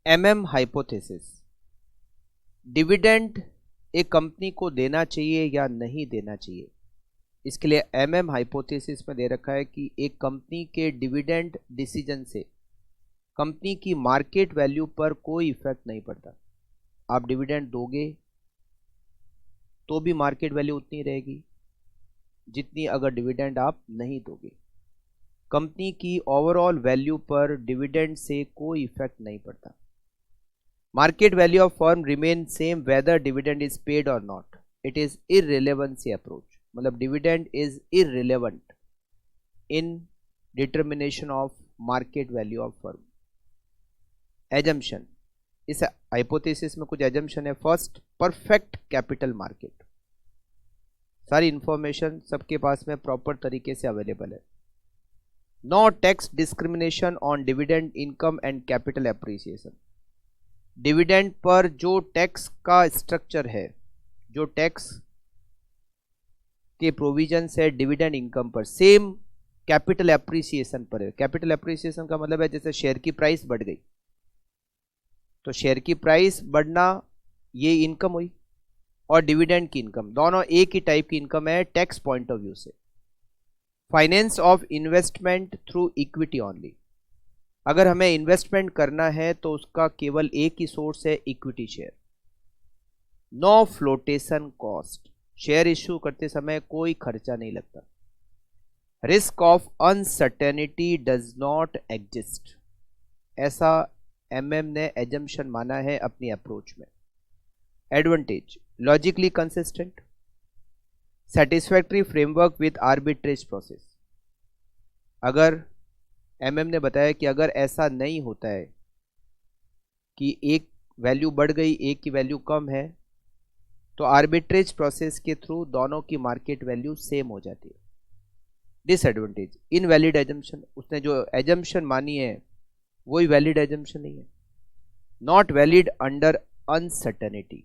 MM hypothesis, dividend एक company को देना चाहिए या नहीं देना चाहिए। इसके लिए एमएम हाइपोथेसिस में दे रखा है कि एक कंपनी के डिविडेंड डिसीजन से कंपनी की मार्केट वैल्यू पर कोई इफेक्ट नहीं पड़ता। आप डिविडेंड दोगे तो भी मार्केट वैल्यू उतनी रहेगी जितनी अगर डिविडेंड आप नहीं दोगे। कंपनी की ओवरऑल वैल्यू पर डिविडेंड से कोई इफेक्ट नहीं पड़ता। Market value of firm remain same whether dividend is paid और not. It is irrelevancy approach, मतलब dividend is irrelevant in determination of market value of firm. Assumption, इस hypothesis में कुछ एजम्पशन है। फर्स्ट, परफेक्ट कैपिटल मार्केट, सारी information सबके पास में प्रॉपर तरीके से अवेलेबल है। No tax discrimination on dividend income and capital appreciation. Dividend पर जो टैक्स का स्ट्रक्चर है, जो टैक्स के प्रोविजंस है डिविडेंड इनकम पर, सेम कैपिटल एप्रिसिएशन पर है। कैपिटल एप्रिसिएशन का मतलब है जैसे शेयर की प्राइस बढ़ गई तो शेयर की प्राइस बढ़ना ये इनकम हुई, और डिविडेंड की इनकम, दोनों एक ही टाइप की इनकम है टैक्स पॉइंट ऑफ व्यू से। Finance of investment through equity only. अगर हमें इन्वेस्टमेंट करना है तो उसका केवल एक ही सोर्स है, equity share. No flotation cost, share issue करते समय कोई खर्चा नहीं लगता। Risk of uncertainty does not exist, ऐसा एमएम ने एजम्पशन माना है अपनी अप्रोच में। Advantage, logically consistent, satisfactory framework with arbitrage process. अगर एमएम ने बताया कि अगर ऐसा नहीं होता है कि एक वैल्यू बढ़ गई एक की वैल्यू कम है, तो आर्बिट्रेज प्रोसेस के थ्रू दोनों की मार्केट वैल्यू सेम हो जाती है। डिसएडवांटेज, इनवैलिड एजम्पशन, उसने जो एजम्पशन मानी है वही वैलिड एजम्पशन नहीं है। Not valid under uncertainty,